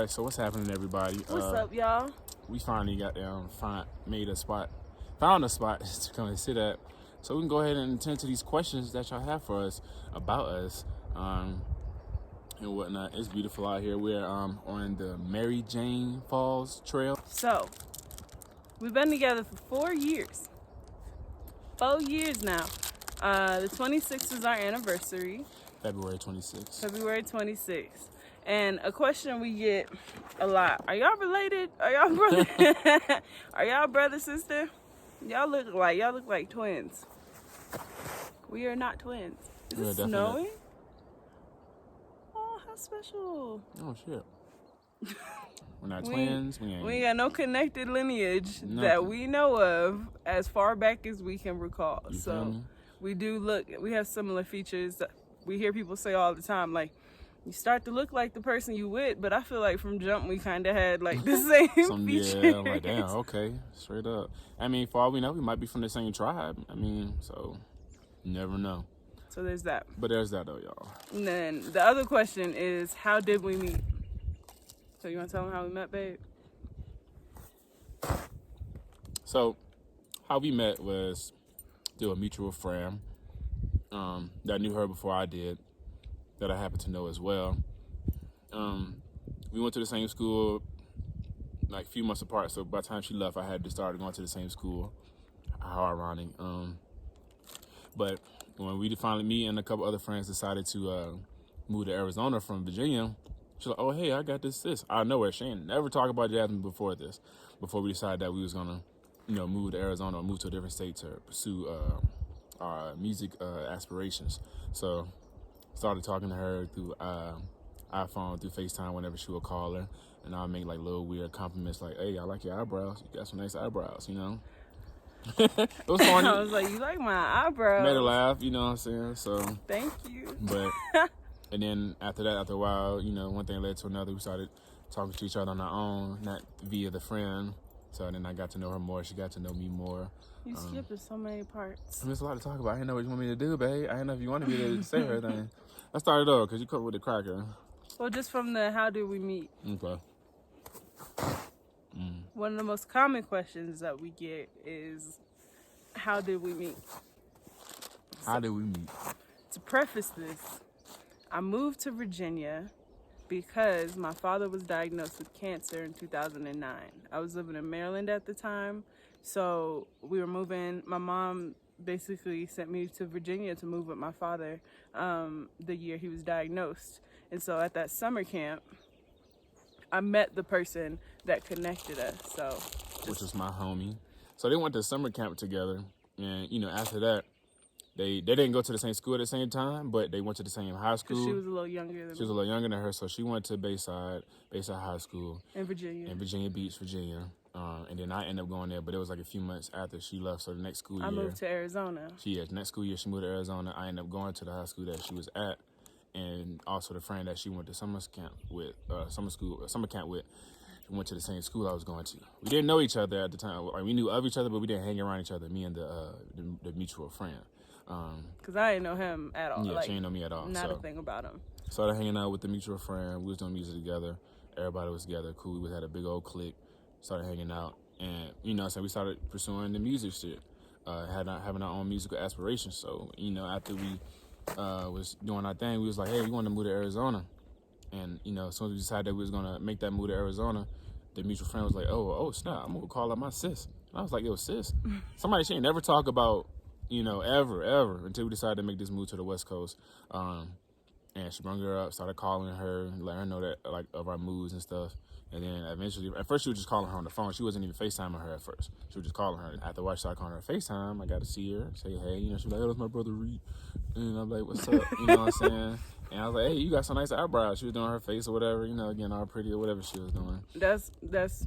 All right, so what's happening, everybody? What's up, y'all? We finally got found a spot to come and sit at, so we can go ahead and attend to these questions that y'all have for us about us, and whatnot. It's beautiful out here. We're on the Mary Jane Falls Trail. So, we've been together for 4 years. 4 years now. The 26th is our anniversary. February 26th. February 26th. And a question we get a lot: are y'all related? Are y'all brother? Are y'all brother sister? Y'all look like twins. We are not twins. Is it snowing? Oh, how special! Oh shit. We're not twins. We ain't got no connected lineage that we know of as far back as we can recall. So we have similar features. We hear people say all the time, like, you start to look like the person you with, but I feel like from jump we kind of had like the same features. Yeah, I'm like, damn, okay, straight up. I mean, for all we know, we might be from the same tribe. I mean, so you never know. So there's that. But there's that though, y'all. And then the other question is, how did we meet? So you want to tell them how we met, babe? So how we met was through a mutual friend that knew her before I did, that I happened to know as well. We went to the same school like a few months apart, so by the time she left, I had to start going to the same school. How ironic. But when we finally, me and a couple other friends decided to move to Arizona from Virginia, she's like, oh, hey, I got this. I know her. She ain't never talked about Jasmine before we decided that we was gonna, move to Arizona or move to a different state to pursue our music aspirations. So started talking to her through iPhone, through FaceTime whenever she would call her, and I'll make like little weird compliments like, hey, I like your eyebrows. You got some nice eyebrows, It was funny. I was like, you like my eyebrows? Made her laugh, you know what I'm saying? So thank you. But and then after a while, one thing led to another. We started talking to each other on our own, not via the friend. So then I got to know her more. She got to know me more. You skipped so many parts. There's a lot to talk about. I didn't know what you want me to do, babe. I didn't know if you wanted me to say everything. Let's start it off, because you come with the cracker. Well, just from the how did we meet? Okay. One of the most common questions that we get is, how did we meet? How did we meet? To preface this, I moved to Virginia because my father was diagnosed with cancer in 2009. I was living in Maryland at the time, so we were moving. My mom basically sent me to Virginia to move with my father the year he was diagnosed. And so at that summer camp, I met the person that connected us. Which is my homie. So they went to summer camp together, and after that, they didn't go to the same school at the same time, but they went to the same high school. She was a little younger than me. She was a little younger than her, so she went to Bayside High School in Virginia Beach, Virginia. And then I ended up going there, but it was like a few months after she left. So the next school year, I moved to Arizona. Next school year she moved to Arizona. I ended up going to the high school that she was at, and also the friend that she went to summer camp with, we went to the same school I was going to. We didn't know each other at the time. Like, we knew of each other, but we didn't hang around each other. Me and the mutual friend. Cause I didn't know him at all. Yeah, she didn't know me at all. Not a thing about him. Started hanging out with the mutual friend. We was doing music together. Everybody was together. Cool. We had a big old clique. Started hanging out, and so we started pursuing the music shit. Having our own musical aspirations. So after we was doing our thing, we was like, hey, we want to move to Arizona. And as soon as we decided that we was gonna make that move to Arizona, the mutual friend was like, oh snap, I'm gonna call up my sis. And I was like, yo, sis, somebody she ain't never talk about, ever until we decided to make this move to the West Coast. And she brought her up, started calling her, let her know that like of our moves and stuff. And then eventually, at first she was just calling her on the phone. She wasn't even FaceTiming her at first. She was just calling her. And after I started calling her FaceTime, I got to see her, say hey. She was like, oh, that's my brother Reed. And I'm like, what's up? You know what I'm saying? And I was like, hey, you got some nice eyebrows. She was doing her face or whatever, getting all pretty or whatever she was doing. That's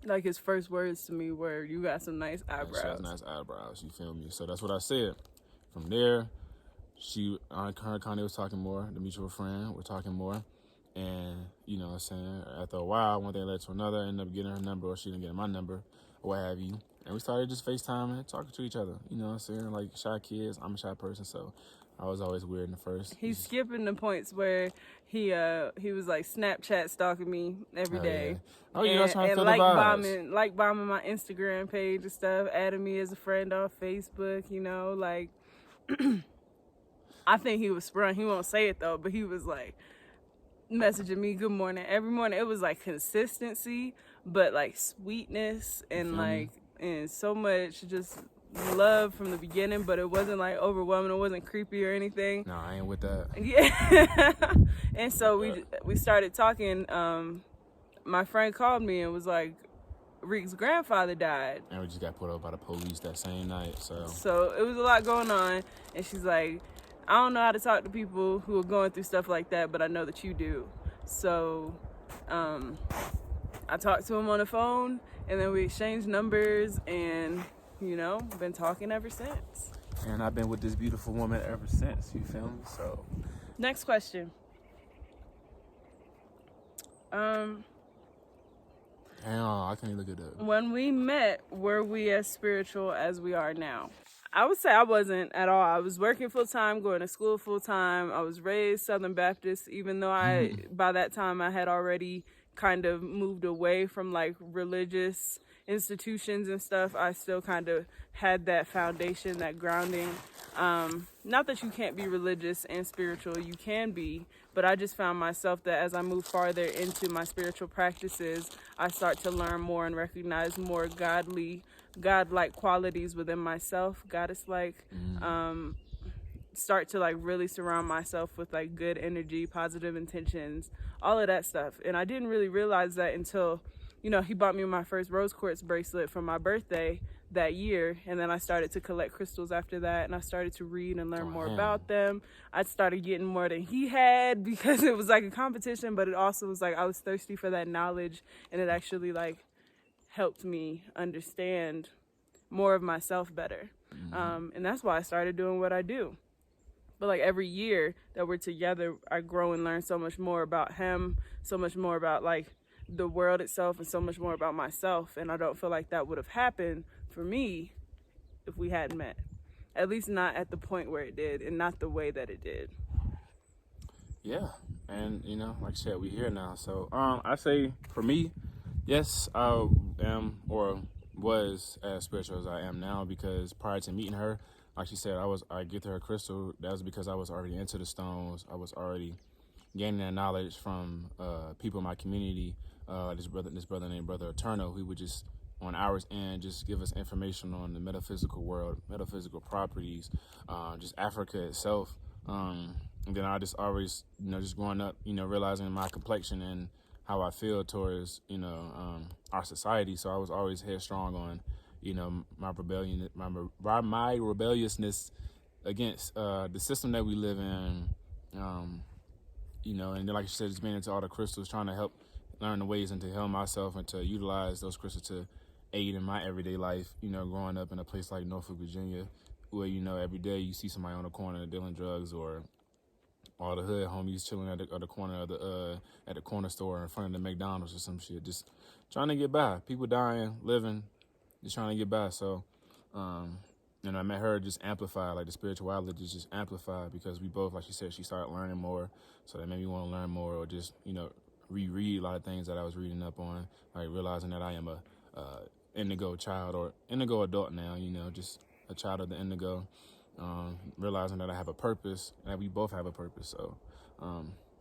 like his first words to me were, you got some nice eyebrows. She has nice eyebrows, you feel me? So that's what I said. From there, her and Connie was talking more, the mutual friend, we're talking more. And, what I'm saying, after a while, one thing led to another. I ended up getting her number, or she didn't get my number, or what have you. And we started just FaceTiming, talking to each other. You know what I'm saying? Like, shy kids, I'm a shy person, so I was always weird in the first. He's skipping the points where he was like Snapchat stalking me every day. Yeah. Oh, you know, trying to feel like the vibes. bombing my Instagram page and stuff, adding me as a friend on Facebook, you know, like I think he was sprung. He won't say it though, but he was like messaging me good morning every morning. It was like consistency, but like sweetness and and so much just love from the beginning, but it wasn't like overwhelming. It wasn't creepy or anything. No, I ain't with that. Yeah. And so we started talking. My friend called me and was like, Reek's grandfather died. And we just got put up by the police that same night. So it was a lot going on. And she's like, I don't know how to talk to people who are going through stuff like that, but I know that you do. So I talked to him on the phone, and then we exchanged numbers, and you know, been talking ever since. And I've been with this beautiful woman ever since, you feel me? So next question. Damn, I can't look it up. When we met, were we as spiritual as we are now? I would say I wasn't at all. I was working full time, going to school full time. I was raised Southern Baptist, even though by that time I had already kind of moved away from like religious institutions and stuff. I still kind of had that foundation, that grounding. Not that you can't be religious and spiritual, you can be, but I just found myself that as I move farther into my spiritual practices, I start to learn more and recognize more godlike qualities within myself, goddess-like. Start to like really surround myself with like good energy, positive intentions, all of that stuff. And I didn't really realize that until, you know, he bought me my first rose quartz bracelet for my birthday that year, and then I started to collect crystals after that, and I started to read and learn more about them. I started getting more than he had because it was like a competition, but it also was like I was thirsty for that knowledge, and it actually like helped me understand more of myself better. And that's why I started doing what I do. But like every year that we're together, I grow and learn so much more about him, so much more about like the world itself, and so much more about myself. And I don't feel like that would have happened for me if we hadn't met. At least not at the point where it did, and not the way that it did. Yeah, and you know, like I said, we're here now. So I say for me, yes, I am or was as spiritual as I am now, because prior to meeting her, like she said, I get to her crystal. That was because I was already into the stones. I was already gaining that knowledge from people in my community. This brother named Brother Eternal, who would just on ours end just give us information on the metaphysical world, metaphysical properties, just Africa itself. And then I just always, you know, just growing up, you know, realizing my complexion and how I feel towards, you know, our society. So I was always headstrong on, you know, my rebelliousness against the system that we live in. You know, and then like you said, just being into all the crystals, trying to help learn the ways and to heal myself and to utilize those crystals to aid in my everyday life. You know, growing up in a place like Norfolk, Virginia, where, you know, every day you see somebody on the corner dealing drugs, or all the hood homies chilling at the corner of at the corner store in front of the McDonald's or some shit, just trying to get by. People dying, living, just trying to get by. So, and I met her, just amplified, like the spirituality just amplified, because we both, like she said, she started learning more. So that made me want to learn more, or just, you know, reread a lot of things that I was reading up on, like realizing that I am a indigo child, or indigo adult now, you know, just a child of the indigo, realizing that I have a purpose, that we both have a purpose. So,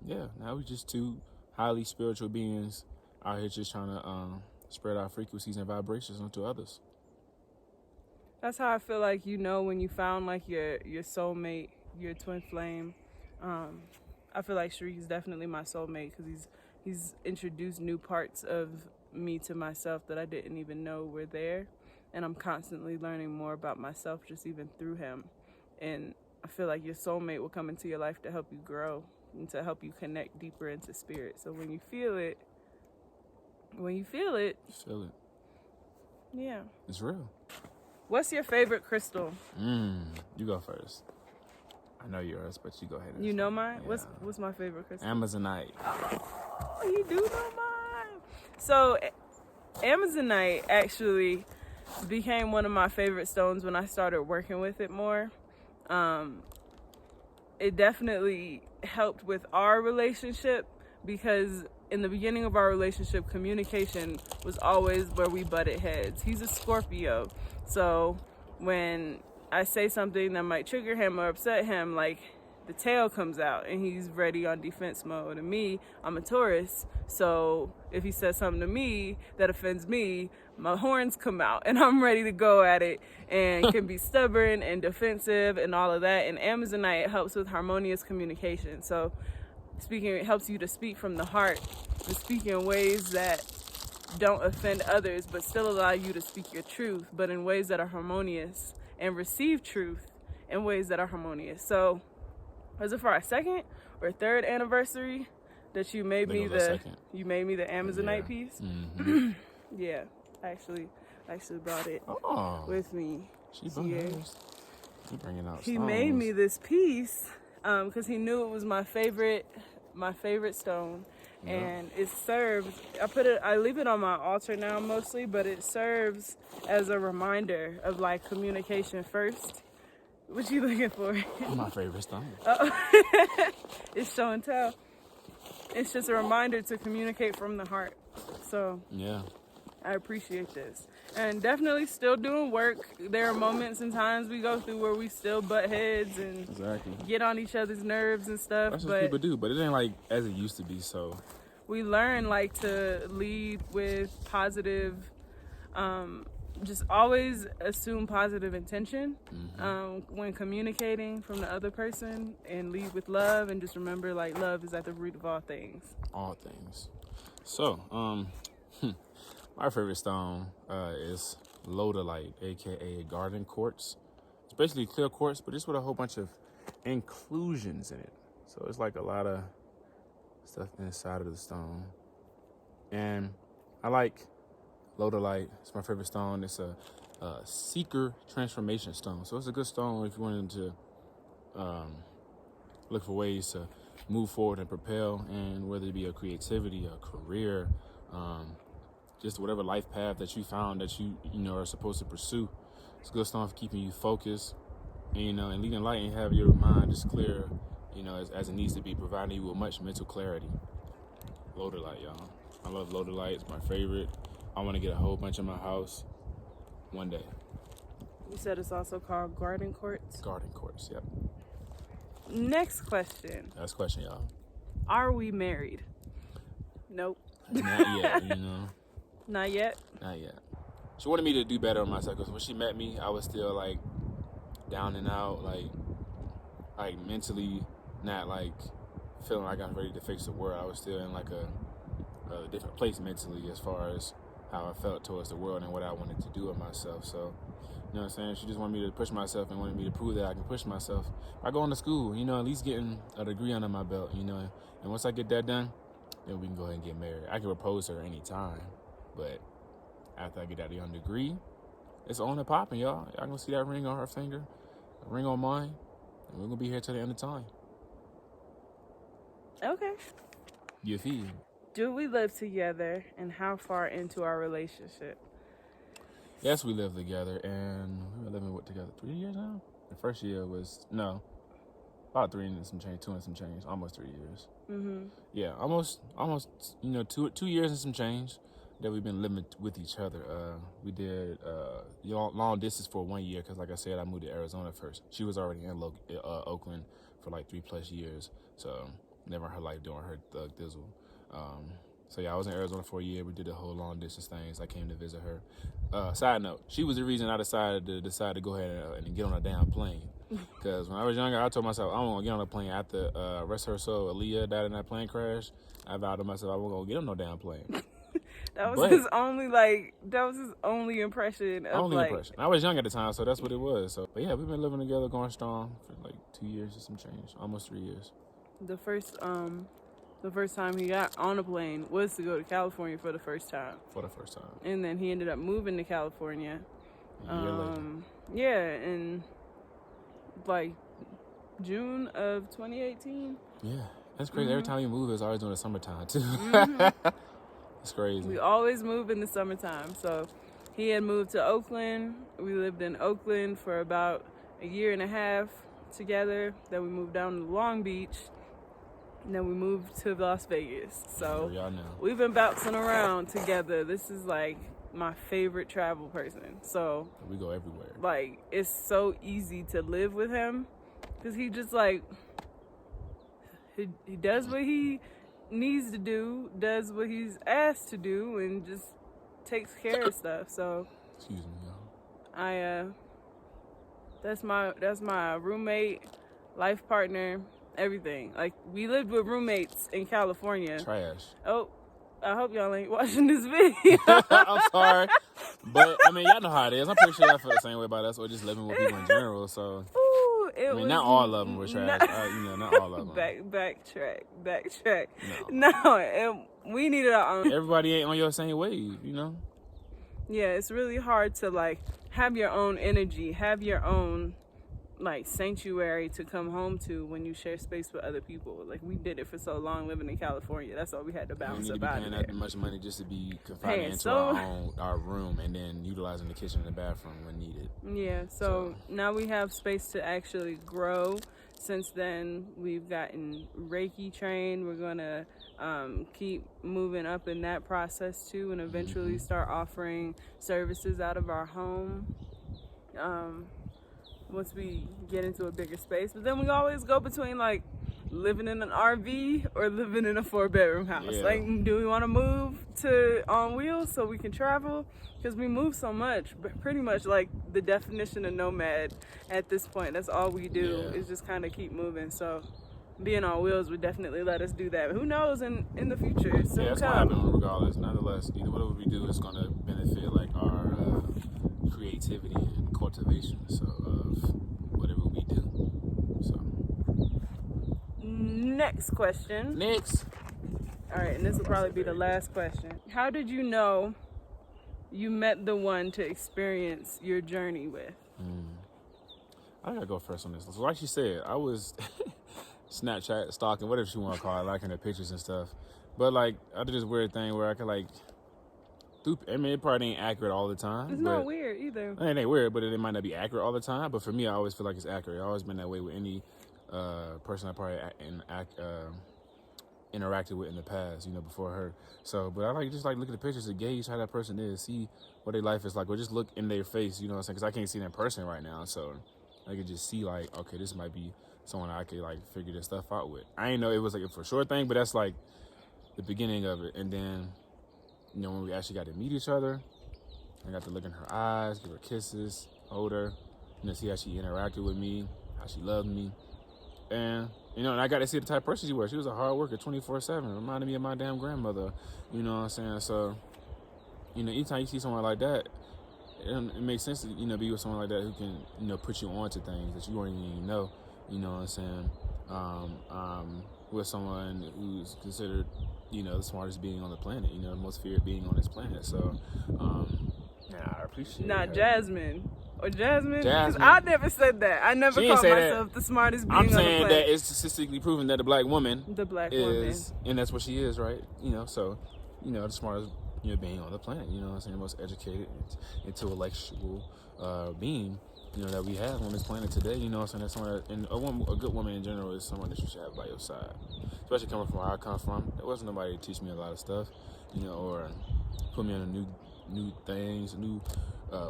yeah, now we're just two highly spiritual beings out here just trying to spread our frequencies and vibrations onto others. That's how I feel like, you know, when you found like your soulmate, your twin flame. I feel like Shariq is definitely my soulmate, because he's introduced new parts of me to myself that I didn't even know were there, and I'm constantly learning more about myself just even through him. And I feel like your soulmate will come into your life to help you grow and to help you connect deeper into spirit. So when you feel it, Feel it. Yeah, It's real. What's your favorite crystal? You go first. I know yours, but you go ahead. You know mine? Yeah. What's my favorite crystal? Amazonite. Oh, you do know mine. So Amazonite actually became one of my favorite stones when I started working with it more. it definitely helped with our relationship, because in the beginning of our relationship, communication was always where we butted heads. He's a Scorpio, so when I say something that might trigger him or upset him, like, the tail comes out and he's ready on defense mode. And me, I'm a Taurus, so if he says something to me that offends me, my horns come out and I'm ready to go at it, and can be stubborn and defensive and all of that. And Amazonite helps with harmonious communication. So speaking, it helps you to speak from the heart, to speak in ways that don't offend others but still allow you to speak your truth, but in ways that are harmonious, and receive truth in ways that are harmonious. So was it for our second or third anniversary that you made me the Amazonite piece? Mm-hmm. Yeah, I actually brought it with me. She bringing out. He stones. made me this piece because he knew it was my favorite stone, and it serves. I leave it on my altar now mostly, but it serves as a reminder of like communication first. What you looking for? My favorite stone. It's show and tell. It's just a reminder to communicate from the heart. So yeah, I appreciate this. And definitely still doing work. There are moments and times we go through where we still butt heads and get on each other's nerves and stuff. That's what people do, but it ain't like as it used to be. So we learn like to lead with positive, just always assume positive intention when communicating from the other person, and lead with love, and just remember like love is at the root of all things. All things. So, my favorite stone is Lodolite, aka garden quartz. It's basically clear quartz, but it's with a whole bunch of inclusions in it. So it's like a lot of stuff inside of the stone. And I like Lodolite. It's my favorite stone. It's a seeker transformation stone. So it's a good stone if you wanted to look for ways to move forward and propel, and whether it be a creativity, a career, just whatever life path that you found that you are supposed to pursue. It's a good stone for keeping you focused, and leading light, and have your mind just clear, as it needs to be, providing you with much mental clarity. Lodolite, y'all. I love Lodolite. It's my favorite. I want to get a whole bunch in my house one day. You said it's also called garden quartz? Garden quartz, yep. Next question. Last question, y'all. Are we married? Nope. Not yet, Not yet? Not yet. She wanted me to do better on myself, because when she met me, I was still like down and out, like mentally not like feeling like I was ready to fix the world. I was still in like a different place mentally as far as how I felt towards the world and what I wanted to do with myself. So, you know what I'm saying? She just wanted me to push myself and wanted me to prove that I can push myself. I go into school, at least getting a degree under my belt, and once I get that done, then we can go ahead and get married. I can propose to her anytime, but after I get that young degree, it's on and popping, y'all. Y'all gonna see that ring on her finger, a ring on mine, and we're gonna be here till the end of time. Okay. You feel? Do we live together, and how far into our relationship? Yes, we live together, and we've been living together 3 years now. The first year was about 3 and some change, 2 and some change, almost 3 years. Mm-hmm. Yeah, almost 2 years and some change that we've been living with each other. We did long distance for 1 year because, like I said, I moved to Arizona first. She was already in Oakland for like 3+ years, so never in her life doing her thug dizzle. So yeah, I was in Arizona for a year. We did the whole long distance things. I came to visit her. Side note, she was the reason I decided to go ahead and get on a damn plane. Because when I was younger, I told myself I wasn't gonna get on a plane after rest her soul, Aaliyah died in that plane crash. I vowed to myself I wasn't gonna get on no damn plane. That was his only impression of impression. I was young at the time, so that's what it was. So, but yeah, we've been living together, going strong for like 2 years and some change, almost 3 years. The first time he got on a plane was to go to California for the first time. And then he ended up moving to California. A year later. Yeah, in like June of 2018. Yeah, that's crazy. Mm-hmm. Every time you move, it's always during the summertime too. Mm-hmm. It's crazy. We always move in the summertime. So he had moved to Oakland. We lived in Oakland for about a year and a half together. Then we moved down to Long Beach. And then we moved to Las Vegas. So y'all know. We've been bouncing around together. This is like my favorite travel person. So we go everywhere. Like, it's so easy to live with him because he just like he does what he needs to do, does what he's asked to do, and just takes care of stuff. So excuse me, y'all. That's my roommate, life partner, everything. Like, we lived with roommates in California. Trash. Oh, I hope y'all ain't watching this video. I'm sorry, but I mean, y'all know how it is. I'm pretty sure y'all feel the same way about us, or just living with people in general. So, Ooh, I mean, not all of them were trash. Not all of them. Backtrack. No, we needed our own. Everybody ain't on your same wave, you know. Yeah, it's really hard to like have your own energy, have your own like sanctuary to come home to when you share space with other people. Like, we did it for so long living in California. That's all we had to bounce about. You need to be paying that much money just to be confined into our room, and then utilizing the kitchen and the bathroom when needed. Yeah, so now we have space to actually grow. Since then, we've gotten Reiki trained. We're gonna keep moving up in that process too, and eventually start offering services out of our home. Once we get into a bigger space. But then we always go between like living in an RV or living in a 4-bedroom house. Yeah. Like, do we want to move to on wheels so we can travel? Because we move so much, but pretty much like the definition of nomad at this point. That's all we do is just kind of keep moving. So being on wheels would definitely let us do that. Who knows in the future? It's going to happen regardless. Nonetheless, whatever we do is going to benefit like our creativity and cultivation of whatever we do. So next question. Next. All right, and this will probably be the last question. How did you know you met the one to experience your journey with? I gotta go first on this. So like she said, I was Snapchat stalking, whatever she want to call it, liking her pictures and stuff. But like, I did this weird thing where I could like, I mean, it probably ain't accurate all the time. It's not weird either. It ain't weird, but it might not be accurate all the time. But for me, I always feel like it's accurate. I've always been that way with any person I probably interacted with in the past, you know, before her. So, but I like just like look at the pictures to gauge how that person is, see what their life is like, or just look in their face, you know what I'm saying? Because I can't see them in person right now, so I could just see like, okay, this might be someone I could like figure this stuff out with. I didn't know it was like a for sure thing, but that's like the beginning of it. And then, you know, when we actually got to meet each other, I got to look in her eyes, give her kisses, hold her, you know, see how she interacted with me, how she loved me. And, you know, and I got to see the type of person she was. She was a hard worker 24/7. Reminded me of my damn grandmother, you know what I'm saying? So, you know, anytime you see someone like that, it makes sense to, you know, be with someone like that who can, you know, put you on to things that you don't even know, you know what I'm saying? With someone who's considered, you know, the smartest being on the planet, you know, the most feared being on this planet. So, I appreciate it. Not Jasmine. Or Jasmine? Because I never said that. I never called myself the smartest being on the planet. I'm saying that it's statistically proven that the black woman is, and that's what she is, right? You know, so, you know, the smartest, you know, being on the planet, you know what I'm saying? The most educated, intellectual being, you know, that we have on this planet today, you know what I'm saying? That's someone that, and a good woman in general is someone that you should have by your side. Especially coming from where I come from. There wasn't nobody to teach me a lot of stuff, you know, or put me on new things, new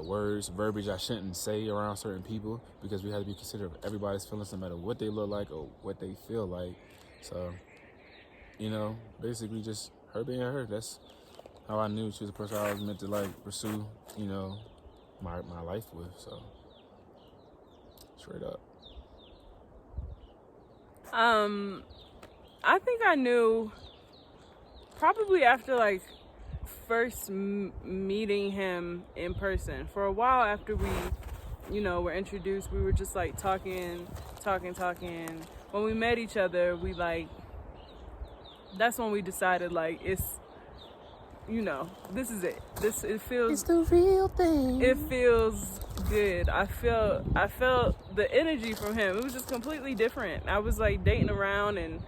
words, verbiage I shouldn't say around certain people, because we have to be considerate of everybody's feelings, no matter what they look like or what they feel like. So, you know, basically just her being her. That's how I knew she was the person I was meant to like pursue, you know, my life with. So, straight up. I think I knew probably after like first meeting him in person. For a while after we, you know, were introduced, we were just like talking. When we met each other, we like, that's when we decided like, it's, you know, this is it. It feels, it's the real thing. It feels good. I felt the energy from him. It was just completely different. I was like dating around, and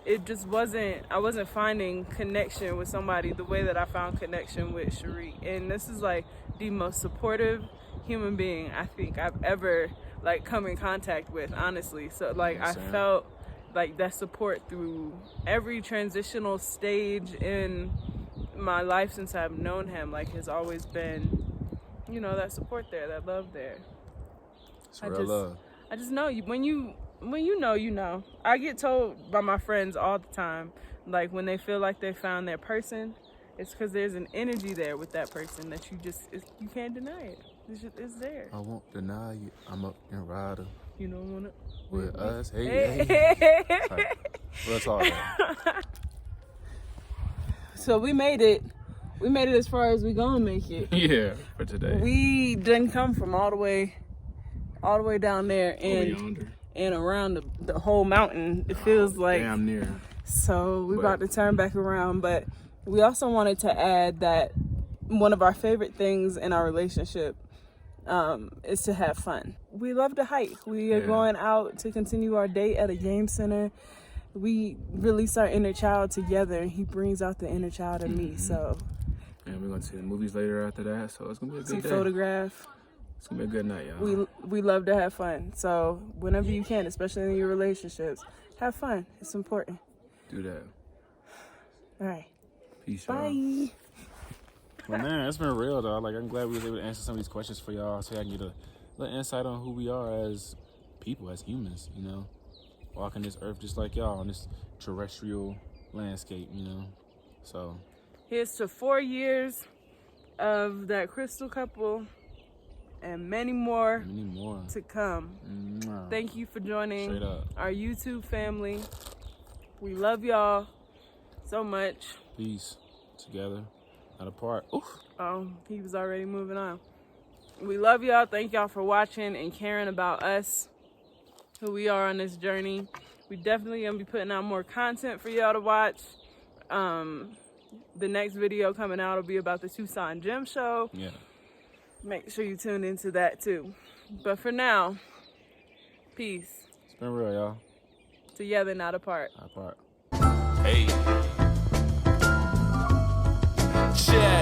it just I wasn't finding connection with somebody the way that I found connection with Shariq. And this is like the most supportive human being I think I've ever like come in contact with, honestly. So like I Same. felt like that support through every transitional stage in my life since I've known him, like has always been, you know, that support there, that love there. It's real love. I just know you when you know, you know. I get told by my friends all the time, like when they feel like they found their person, it's because there's an energy there with that person that you can't deny it. It's there. I won't deny you. I'm up and rider. You don't want to. With us, hey. Real talk. So we made it. We made it as far as we gonna make it. Yeah, for today. We didn't come from all the way down there and around the whole mountain. It feels like damn near. So we're about to turn back around, but we also wanted to add that one of our favorite things in our relationship is to have fun. We love to hike. We are going out to continue our date at a game center. We release our inner child together, and he brings out the inner child in me. So, and we're gonna see the movies later after that. So it's gonna be a good day. Photograph. It's gonna be a good night, y'all. We love to have fun. So whenever you can, especially in your relationships, have fun. It's important. Do that. All right. Peace, Bye. y'all. Well, man, it's been real though. Like I'm glad we was able to answer some of these questions for y'all, so I can get a little insight on who we are as people, as humans. You know, walking this earth just like y'all on this terrestrial landscape. You know, so here's to 4 years of that crystal couple and many more to come. Mwah. Thank you for joining Straight up. our YouTube family. We love y'all so much. Peace. Together, not apart. Oof. Oh, he was already moving on. We love y'all. Thank y'all for watching and caring about us, who we are on this journey. We definitely gonna be putting out more content for y'all to watch. The next video coming out will be about the Tucson Gym Show. Yeah. Make sure you tune into that too. But for now, peace. It's been real, y'all. Together, not apart. Not apart. Hey. Check.